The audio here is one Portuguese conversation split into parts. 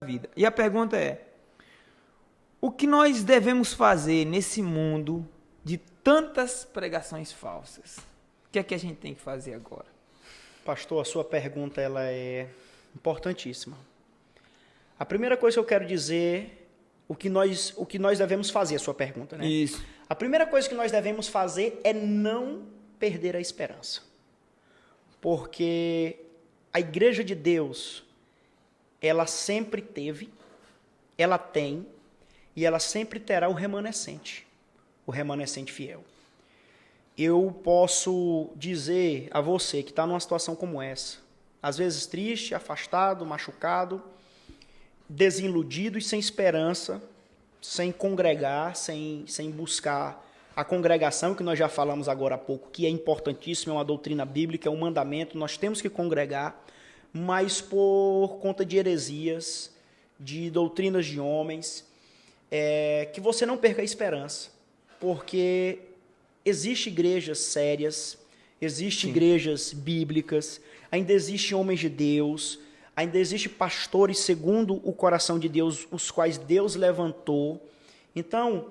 vida. E a pergunta é: o que nós devemos fazer nesse mundo de tantas pregações falsas? O que é que a gente tem que fazer agora? Pastor, a sua pergunta ela é importantíssima. A primeira coisa que eu quero dizer, o que nós devemos fazer, a sua pergunta, né? Isso. A primeira coisa que nós devemos fazer é não perder a esperança. Porque a Igreja de Deus, ela sempre teve, ela tem e ela sempre terá o remanescente fiel. Eu posso dizer a você que está numa situação como essa, às vezes triste, afastado, machucado, desiludido e sem esperança, sem congregar, sem buscar a congregação, que nós já falamos agora há pouco, que é importantíssimo, é uma doutrina bíblica, é um mandamento, nós temos que congregar, mas por conta de heresias, de doutrinas de homens, que você não perca a esperança, porque existem igrejas sérias, existem igrejas bíblicas, ainda existem homens de Deus, ainda existem pastores segundo o coração de Deus, os quais Deus levantou. Então,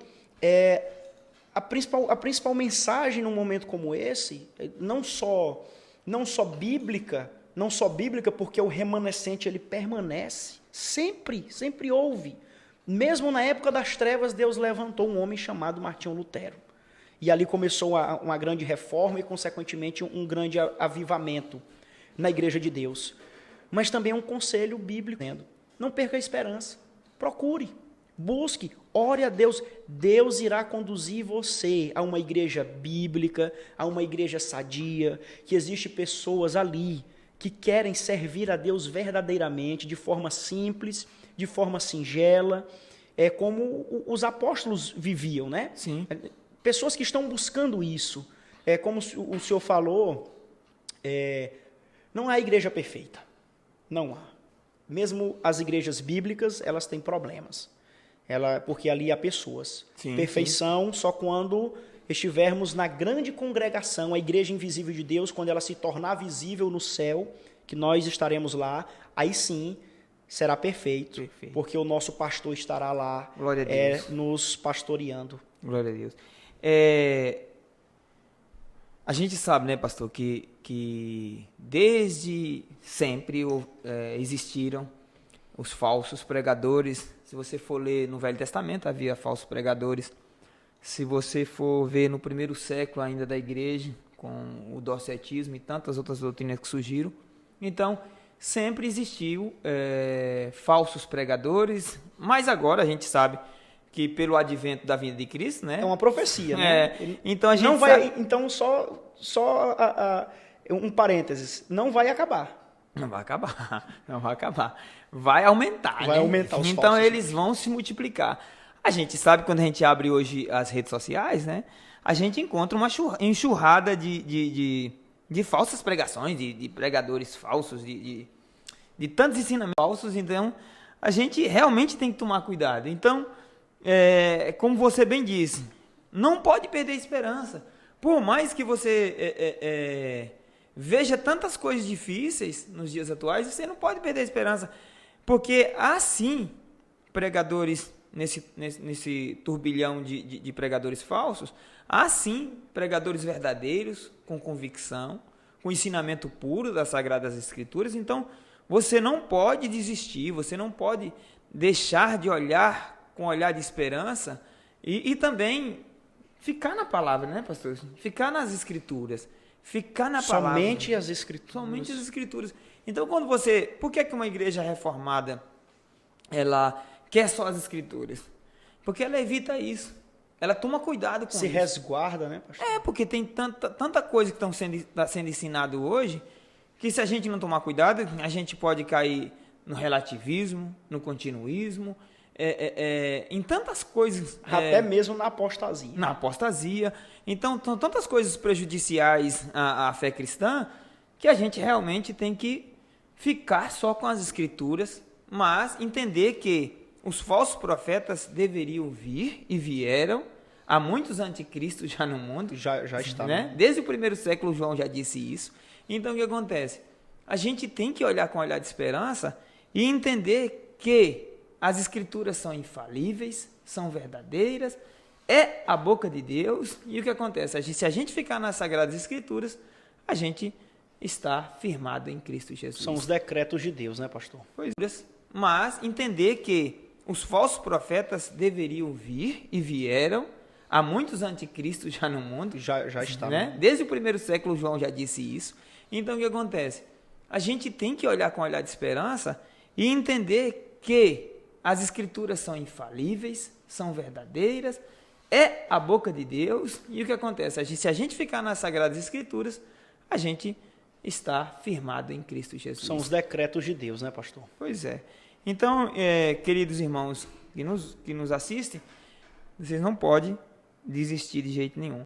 a principal mensagem num momento como esse, não só bíblica, porque o remanescente ele permanece, sempre houve. Mesmo na época das trevas, Deus levantou um homem chamado Martinho Lutero. E ali começou uma grande reforma e, consequentemente, um grande avivamento na Igreja de Deus. Mas também é um conselho bíblico. Não perca a esperança. Procure, busque, ore a Deus. Deus irá conduzir você a uma igreja bíblica, a uma igreja sadia, que existe pessoas ali que querem servir a Deus verdadeiramente, de forma simples, de forma singela, como os apóstolos viviam, né? Sim. Pessoas que estão buscando isso. Como o senhor falou, não há igreja perfeita. Não há. Mesmo as igrejas bíblicas, elas têm problemas. Porque ali há pessoas. Sim, Perfeição só quando estivermos na grande congregação, a igreja invisível de Deus, quando ela se tornar visível no céu, que nós estaremos lá, aí sim será perfeito. Porque o nosso pastor estará lá nos pastoreando. Glória a Deus. A gente sabe, né, pastor, que desde sempre existiram os falsos pregadores. Se você for ler no Velho Testamento, havia falsos pregadores. Se você for ver no primeiro século ainda da igreja, com o docetismo e tantas outras doutrinas que surgiram, então sempre existiu falsos pregadores, mas agora a gente sabe que pelo advento da vinda de Cristo, né? É uma profecia, né? Então a gente não vai, então só um parênteses, não vai acabar. Não vai acabar, não vai acabar. Vai aumentar, vai aumentar os Então falsos. Eles vão se multiplicar. A gente sabe, quando a gente abre hoje as redes sociais, né? A gente encontra uma enxurrada de falsas pregações, de pregadores falsos, de tantos ensinamentos falsos. Então, a gente realmente tem que tomar cuidado. Então, como você bem disse, não pode perder a esperança. Por mais que você veja tantas coisas difíceis nos dias atuais, você não pode perder a esperança. Porque há sim pregadores nesse turbilhão de pregadores falsos, há sim pregadores verdadeiros, com convicção, com ensinamento puro das Sagradas Escrituras. Então, você não pode desistir, você não pode deixar de olhar com olhar de esperança e também ficar na palavra, né, pastor? Ficar nas Escrituras, ficar na palavra. Somente as Escrituras. Somente as Escrituras. Então, por que uma igreja reformada, ela quer só as Escrituras? Porque ela evita isso. Ela toma cuidado com isso. Se resguarda, né, pastor? Porque tem tanta coisa que está sendo ensinado hoje, que se a gente não tomar cuidado, a gente pode cair no relativismo, no continuismo, em tantas coisas. Até mesmo na apostasia. Na apostasia. Então, são tantas coisas prejudiciais à fé cristã, que a gente realmente tem que ficar só com as Escrituras, mas entender que os falsos profetas deveriam vir e vieram. Há muitos anticristos já no mundo. Já está. Né? Desde o primeiro século, João já disse isso. Então, o que acontece? A gente tem que olhar com um olhar de esperança e entender que as Escrituras são infalíveis, são verdadeiras, é a boca de Deus, e o que acontece? Se a gente ficar nas Sagradas Escrituras, a gente está firmado em Cristo Jesus. São os decretos de Deus, né, pastor? Pois é. Mas entender que os falsos profetas deveriam vir e vieram. Há muitos anticristos já no mundo. Já está. Né? Desde o primeiro século, João já disse isso. Então, o que acontece? A gente tem que olhar com um olhar de esperança e entender que as Escrituras são infalíveis, são verdadeiras, é a boca de Deus. E o que acontece? Se a gente ficar nas Sagradas Escrituras, a gente está firmado em Cristo Jesus. São os decretos de Deus, né, pastor? Pois é. Então, queridos irmãos que nos assistem, vocês não podem desistir de jeito nenhum.